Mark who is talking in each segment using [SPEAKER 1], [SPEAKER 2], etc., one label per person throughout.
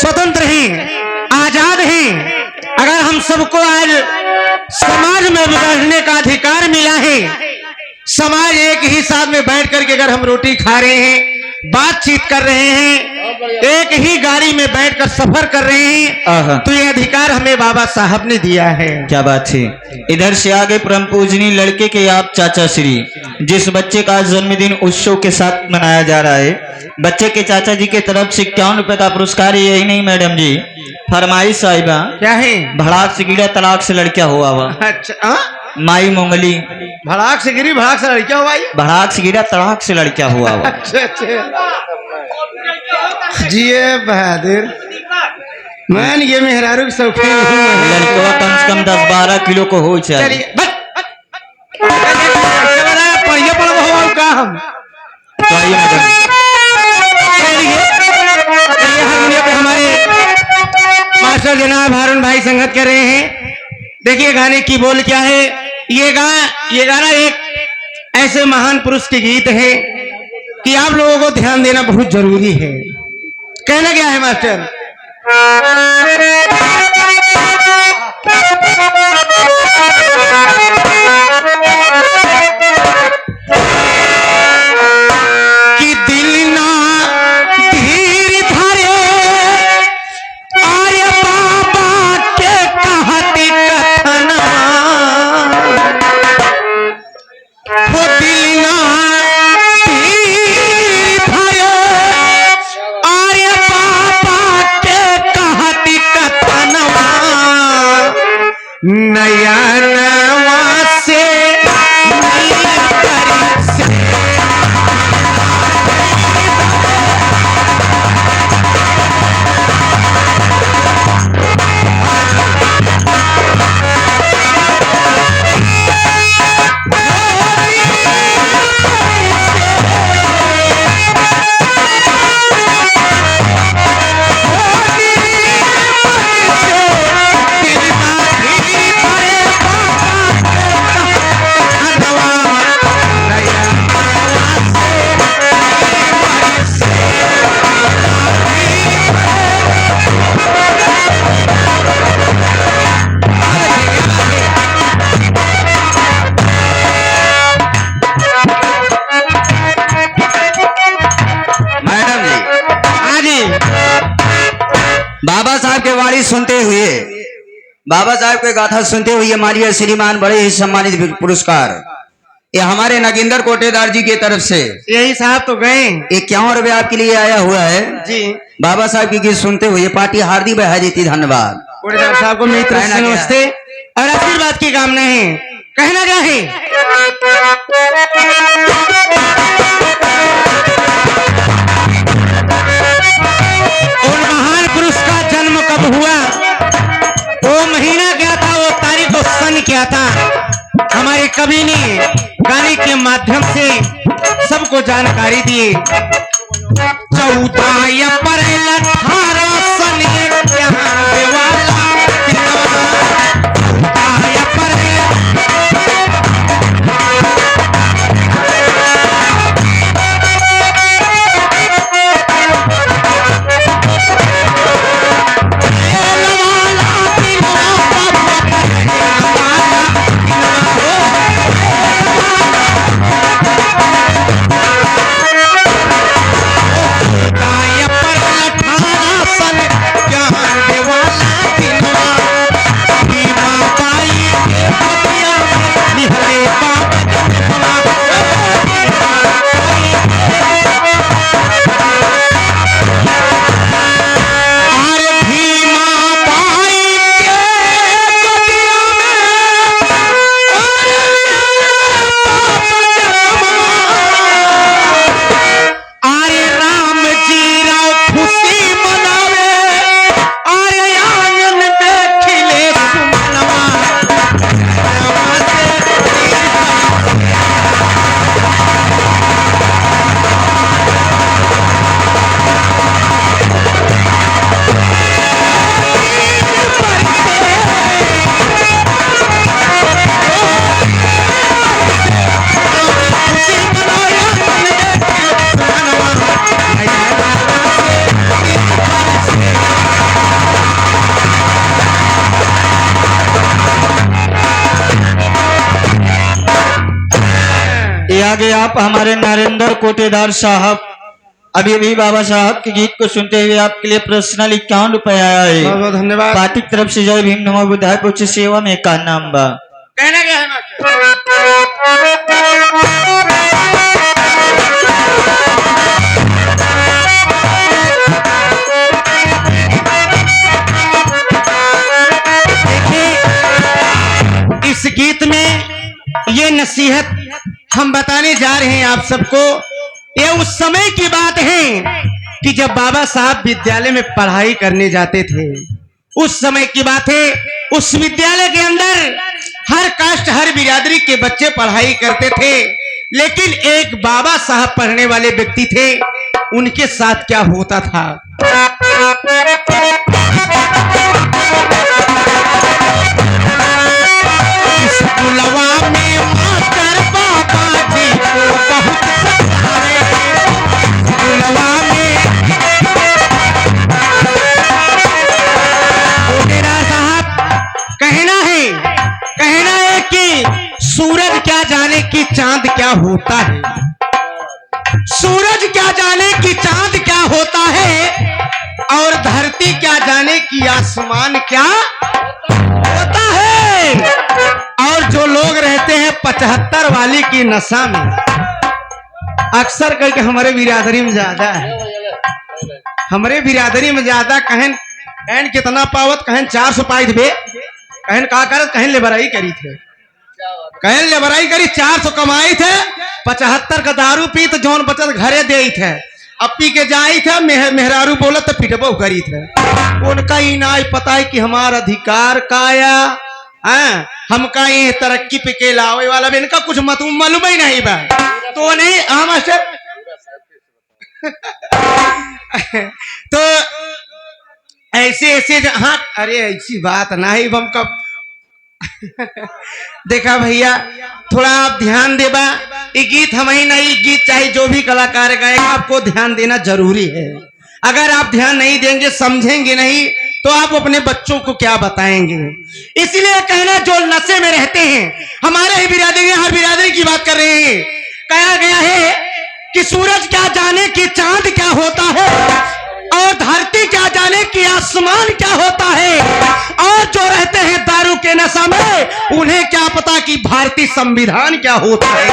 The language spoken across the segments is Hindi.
[SPEAKER 1] स्वतंत्र हैं, आजाद हैं। अगर हम सबको आज समाज में बैठने का अधिकार मिला है, समाज एक ही साथ में बैठ करके अगर हम रोटी खा रहे हैं, बातचीत कर रहे हैं, एक ही गाड़ी में बैठकर सफर कर रहे हैं, तो ये अधिकार हमें बाबा साहब ने दिया है।
[SPEAKER 2] क्या बात है। इधर से आगे परम पूजनीय लड़के के आप चाचा श्री, जिस बच्चे का जन्मदिन उत्सव के साथ मनाया जा रहा है, बच्चे के चाचा जी के तरफ से 51 रुपए का पुरस्कार। यही नहीं मैडम जी, फरमाइश साहिबा
[SPEAKER 1] क्या है?
[SPEAKER 2] भड़ाक से गिरा तलाक से लड़किया हुआ हुआ।
[SPEAKER 1] अच्छा,
[SPEAKER 2] माई मोंगली
[SPEAKER 1] भड़ाक से गिरी भड़ाक से लड़किया हुआ,
[SPEAKER 2] भड़ाक से गिरा तड़ाक से लड़किया हुआ हुआ।
[SPEAKER 1] अच्छा अच्छा जी बहादुर, मैं ये मेहरारू की शौकीन हूँ।
[SPEAKER 2] लड़का कम से कम 10-12 किलो को हो चाहिए।
[SPEAKER 1] हमारे मास्टर जनाब हारून भाई संगत कर रहे हैं। देखिए गाने की बोल क्या है। ये गाना एक ऐसे महान पुरुष के गीत है कि आप लोगों को ध्यान देना बहुत जरूरी है। कहना क्या है मास्टर? कि दिल ना धीर धरे आर्य बाबा के कहते कथना, वो दिल ना धीर धरे आर्य बाबा के कहते कथनवा, नया नवा से
[SPEAKER 2] बाबा साहब के वाणी सुनते हुए, बाबा साहब के गाथा सुनते हुए मालिया श्रीमान बड़े ही सम्मानित पुरस्कार ये हमारे नागेंद्र कोटेदार जी की तरफ से।
[SPEAKER 1] यही साहब तो गए
[SPEAKER 2] 51 रुपए आपके लिए आया हुआ है
[SPEAKER 1] जी।
[SPEAKER 2] बाबा साहब की गीत सुनते हुए पार्टी हार्दिक बधाई देती। धन्यवाद।
[SPEAKER 1] कोटेदार साहब को मेरी तरफ से नमस्ते और आशीर्वाद की कामना है। कहना क्या है? उन महान पुरुष का जन्म कब हुआ, वो महीना क्या था, वो तारीख, वो सन क्या था, हमारे कवि ने गाने के माध्यम से सबको जानकारी दी। 14 अप्रैल 18 सन 91 वाला पर
[SPEAKER 2] आगे आप हमारे नरेंद्र कोटेदार साहब अभी अभी बाबा साहब के गीत को सुनते हुए आपके लिए पर्सनल 51 रुपए आया है।
[SPEAKER 1] बहुत बहुत धन्यवाद।
[SPEAKER 2] पार्टी की तरफ से जय भीम नमो बुद्धाय पहुंच सेवा में का नाम बा
[SPEAKER 1] कहना क्या है मास्टर? देखिए, इस गीत में ये नसीहत हम बताने जा रहे हैं आप सबको। ये उस समय की बात है कि जब बाबा साहब विद्यालय में पढ़ाई करने जाते थे। उस समय की बात है, उस विद्यालय के अंदर हर कास्ट हर बिरादरी के बच्चे पढ़ाई करते थे, लेकिन एक बाबा साहब पढ़ने वाले व्यक्ति थे। उनके साथ क्या होता था? स्कूलवा में मास्टर बाबा जी को बहुत सताए। स्कूलवा में कोटेदार साहब कहना है कि सूरज क्या जाने कि चांद क्या होता है। सूरज क्या जाने कि चांद क्या होता है, और धरती क्या जाने कि आसमान क्या होता है। और जो लोग रहते हैं 75 वाली की नशा में, अक्सर करके हमारे बिरादरी में ज्यादा है। हमारे बिरादरी में ज्यादा कहन कितना पावत, कहन 400 पाई थे, कहन का करत, कहन लेबराई करी थे, कहन लेबराई करी 400 कमाई थे। 75 का दारू पी तो जौन बचत घरे दे थे, अब पी के जाई थे, मेहरारू बोलत तो पिटबो करी थे। उनका ही ना पता है कि हमारा अधिकार काया, हमका ये तरक्की पे के लावे वाला भी इनका कुछ मालूम ही नहीं बा। तो नहीं हाँ मास्टर तो ऐसे हाँ, अरे ऐसी बात नहीं हम कब देखा भैया, थोड़ा आप ध्यान देबा। ये गीत हम ही नहीं, गीत चाहे जो भी कलाकार गाएगा आपको ध्यान देना जरूरी है। अगर आप ध्यान नहीं देंगे, समझेंगे नहीं, तो आप अपने बच्चों को क्या बताएंगे। इसलिए कहना, जो नशे में रहते हैं, हमारे ही बिरादरी, हर बिरादरी की बात कर रहे हैं। कहा गया है कि सूरज क्या जाने कि चांद क्या होता है, और धरती क्या जाने कि आसमान क्या होता है। और जो रहते हैं दारू के नशा में, उन्हें क्या पता कि भारतीय संविधान क्या होता है।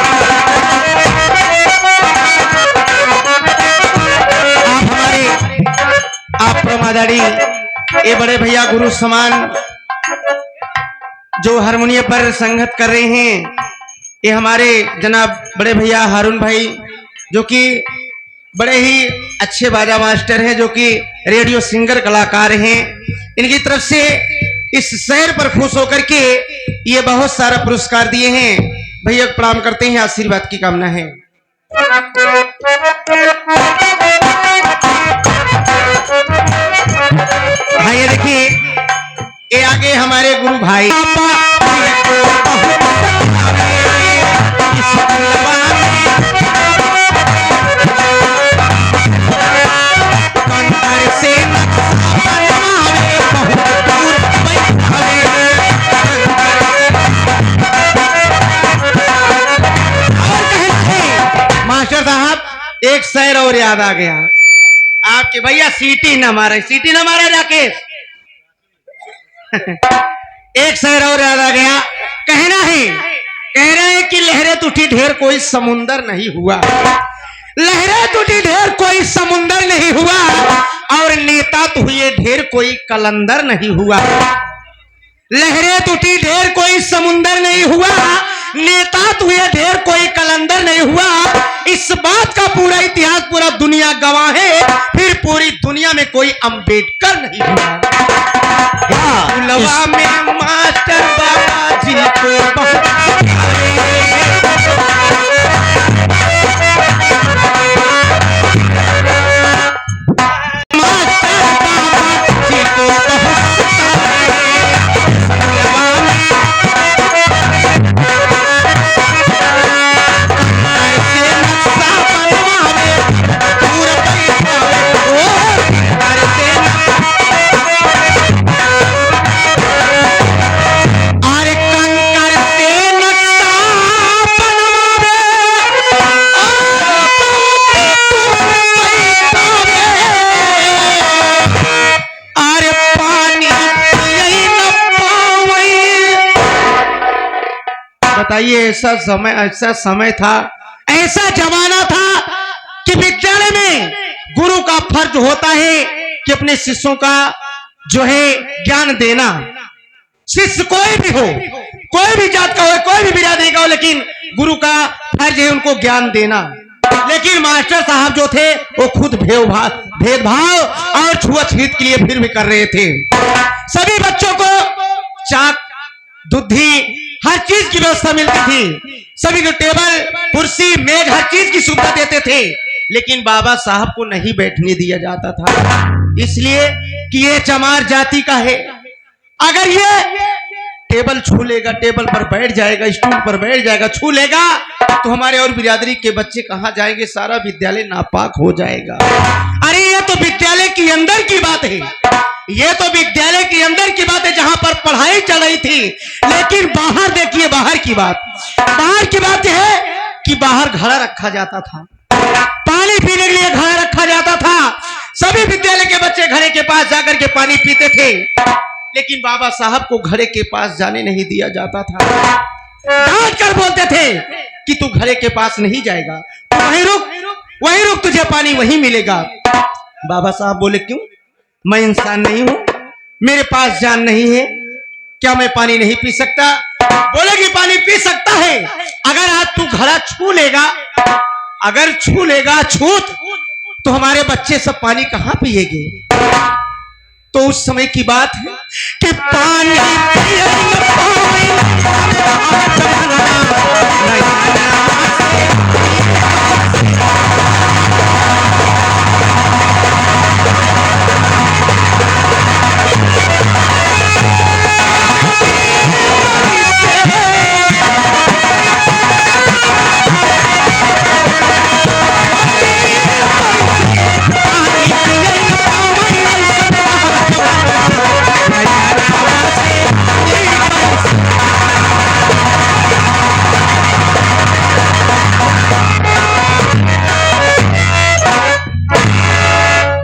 [SPEAKER 1] आप प्रमादारी, ये बड़े भैया गुरु समान जो हारमोनियम पर संगत कर रहे हैं, ये हमारे जनाब बड़े भैया हारून भाई, जो कि बड़े ही अच्छे बाजा मास्टर हैं, जो कि रेडियो सिंगर कलाकार हैं। इनकी तरफ से इस शहर पर खुश होकर के ये बहुत सारा पुरस्कार दिए हैं। भैया प्रणाम करते हैं, आशीर्वाद की कामना है। हाँ, ये देखिए, ये आगे हमारे गुरु भाई मास्टर साहब, एक शेर और याद आ गया आपके भैया। सीटी न मारे राकेश एक शेर और याद आ गया। कह रहे हैं कि लहरें टूटी ढेर कोई समुंदर नहीं हुआ। लहरें टूटी ढेर कोई समुंदर नहीं हुआ, और नेता तो हुए ढेर कोई कलंदर नहीं हुआ। लहरें टूटी ढेर कोई समुंदर नहीं हुआ, नेता तो हुए ढेर कोई कलंदर नहीं हुआ। इस बात का पूरा इतिहास पूरा दुनिया गवाह है, फिर पूरी दुनिया में कोई अंबेडकर नहीं हुआ। लवा में मास्टर बाबा जी को बहुत बताइए, ऐसा समय था, ऐसा जमाना था कि विद्यालय में गुरु का फर्ज होता है कि अपने शिष्यों का जो है ज्ञान देना। शिष्य कोई भी हो, कोई भी जात का हो, कोई भी बिरादरी का हो, लेकिन गुरु का फर्ज है उनको ज्ञान देना। लेकिन मास्टर साहब जो थे वो खुद भेदभाव और छुआछूत के लिए फिर भी कर रहे थे। सभी बच्चों को चाक, दुधी, हर चीज की व्यवस्था मिलती थी। सभी को टेबल, कुर्सी, मेज, हर चीज की सुविधा देते थे, लेकिन बाबा साहब को नहीं बैठने दिया जाता था, इसलिए कि ये चमार जाति का है। अगर ये टेबल छू लेगा, टेबल पर बैठ जाएगा, स्टूल पर बैठ जाएगा, छू लेगा, तो हमारे और बिरादरी के बच्चे कहां जाएंगे? सारा विद्यालय नापाक हो जाएगा। अरे ये तो विद्यालय के अंदर की बात है, ये तो विद्यालय के अंदर की बात है जहां पर पढ़ाई चल रही थी। लेकिन बाहर देखिए, बाहर की बात, बाहर की बात यह है कि बाहर घड़ा रखा जाता था, पानी पीने के लिए घड़ा रखा जाता था। सभी विद्यालय के बच्चे घड़े के पास जाकर के पानी पीते थे, लेकिन बाबा साहब को घड़े के पास जाने नहीं दिया जाता था। डांट कर बोलते थे कि तू घड़े के पास नहीं जाएगा, तू वहीं रुक, तुझे पानी वहीं मिलेगा। बाबा साहब बोले, क्यों? मैं इंसान नहीं हूं? मेरे पास जान नहीं है क्या? मैं पानी नहीं पी सकता? बोले कि पानी पी सकता है, अगर आज तू घड़ा छू लेगा, अगर छू लेगा छूत, तो हमारे बच्चे सब पानी कहां पिएंगे? तो उस समय की बात है कि पानी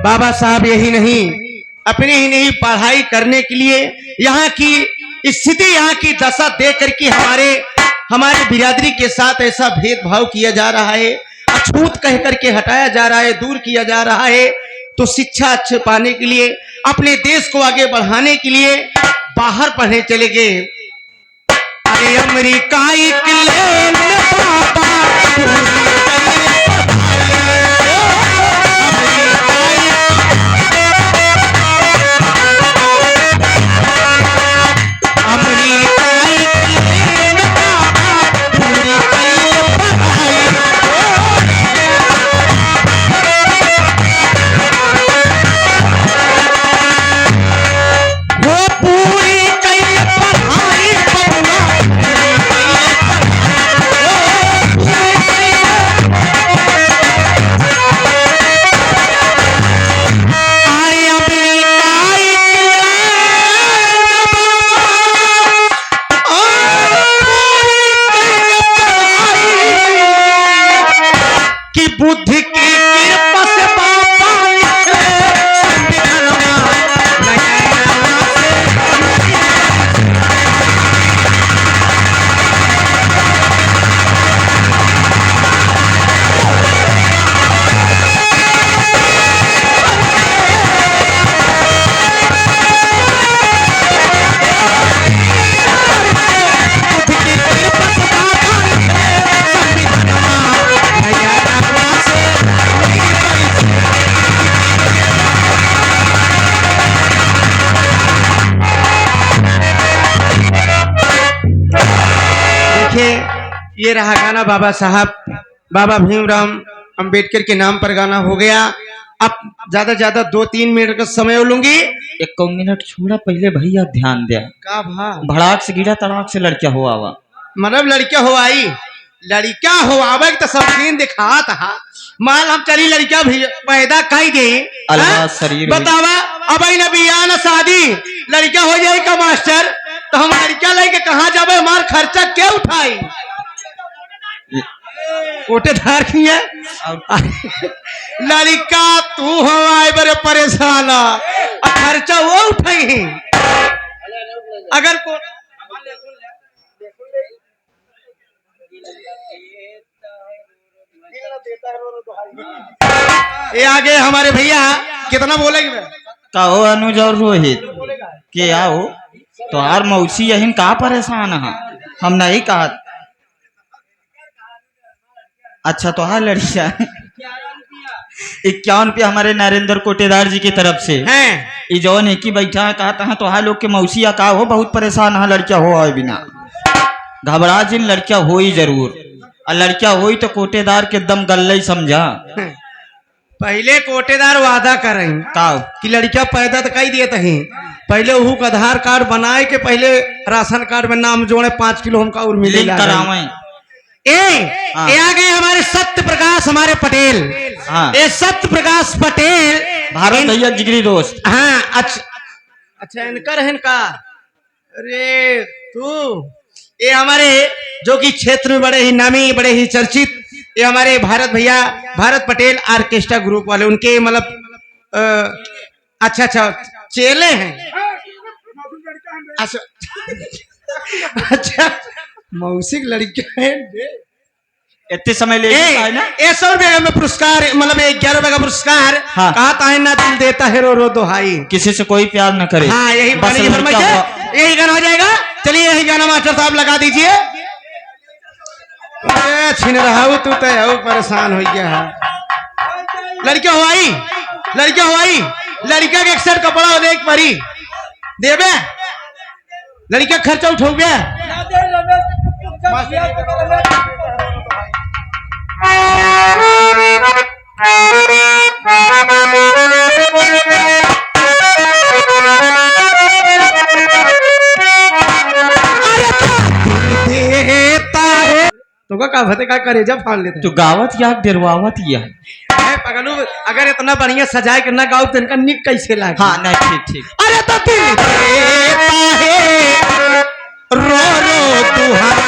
[SPEAKER 1] बाबा साहब यही नहीं, अपने ही नहीं, पढ़ाई करने के लिए यहाँ की स्थिति, यहाँ की दशा देख करके हमारे बिरादरी के साथ ऐसा भेदभाव किया जा रहा है, अछूत कह करके हटाया जा रहा है, दूर किया जा रहा है। तो शिक्षा अच्छे पाने के लिए, अपने देश को आगे बढ़ाने के लिए बाहर पढ़ने चले गए। अरे अमेरिका बुद्धि की कृपा से बाबा ये रहा गाना बाबा साहब, बाबा भीमराव अंबेडकर के नाम पर गाना हो गया। अब ज्यादा ज्यादा 2-3 मिनट का समय लूंगी।
[SPEAKER 2] 1 मिनट छोड़ा, पहले भैया ध्यान दे
[SPEAKER 1] का भा
[SPEAKER 2] भड़ाक से गिरा, तड़ाक से लड़किया हो आवा,
[SPEAKER 1] मतलब लड़किया हो आई, लड़किया हो आवे तो सब दिन दिखा था। माल हम चली लड़किया भी पैदा कई दे,
[SPEAKER 2] शरीर
[SPEAKER 1] बतावा अब न बिया न शादी, लड़किया हो जाए का मास्टर, तो हम लड़किया लेके कहाँ जावे? हमार खर्चा क्या उठाई? कोटेदार की है लड़का, तू हो आए बड़े परेशान, खर्चा वो उठाई। अगर को ये आगे हमारे भैया कितना बोलेंगे मैं?
[SPEAKER 2] कहो अनुज और रोहित के आओ तो यार मौसी यही कहाँ परेशान है, हम नहीं कहा। अच्छा तो हाँ लड़किया 51 रुपया हमारे नरेंद्र कोटेदार जी की तरफ से
[SPEAKER 1] हैं
[SPEAKER 2] ई जौन एक ही बैठा है कहता है तो हाँ लोग के मौसिया का हो बहुत परेशान है, लड़किया हो आए बिना घबरा जिन लड़किया हो ही जरूर, और लड़किया हो तो कोटेदार के दम गल्ले ही समझा।
[SPEAKER 1] पहले कोटेदार वादा करें
[SPEAKER 2] का
[SPEAKER 1] कि लड़किया पैदा तो कही दिए तही, पहले वहू का आधार कार्ड बनाए के पहले राशन कार्ड में नाम जोड़े 5 किलो हमका और मिले
[SPEAKER 2] लिंक करावे। हाँ।
[SPEAKER 1] ये आ गए हमारे सत्य प्रकाश हमारे पटेल।
[SPEAKER 2] हाँ।
[SPEAKER 1] ये सत्य प्रकाश पटेल
[SPEAKER 2] भारत भैया जिगरी दोस्त।
[SPEAKER 1] हाँ अच्छा अच्छा इनकर है इनका। अरे तू ये हमारे जो कि क्षेत्र में बड़े ही नामी बड़े ही चर्चित ये हमारे भारत भैया भारत पटेल ऑर्केस्ट्रा ग्रुप वाले उनके मतलब अच्छा अच्छा चेले हैं। अच्छा अच्छा मौसिक लड़कियां हैं
[SPEAKER 2] इतने समय ले है ना
[SPEAKER 1] 100 रुपये में पुरस्कार मतलब 11 रुपये का पुरस्कार।
[SPEAKER 2] हाँ।
[SPEAKER 1] कहा ताहे ना दिल देता है रो रो दोहाई,
[SPEAKER 2] किसी से कोई प्यार न करे।
[SPEAKER 1] हाँ यही
[SPEAKER 2] बस
[SPEAKER 1] गाने की फरमाइश है, यही गाना हो जाएगा। चलिए यही गाना मास्टर साहब लगा दीजिए। छीन रहा हूँ तू तो परेशान हो गया है। लड़कियां हुआई लड़किया के एक सेट कपड़ा हो देख परी देवे लड़किया खर्चा उठाओ गया। तो का भते का करे जब फाड़ लेते
[SPEAKER 2] तो गावत या डेरवावत या
[SPEAKER 1] पगलू अगर इतना बढ़िया सजाए के ना गाओ तो इनका निक कैसे लागे।
[SPEAKER 2] हाँ नहीं ठीक ठीक।
[SPEAKER 1] अरे तो दिल देता है रो रो दुहाई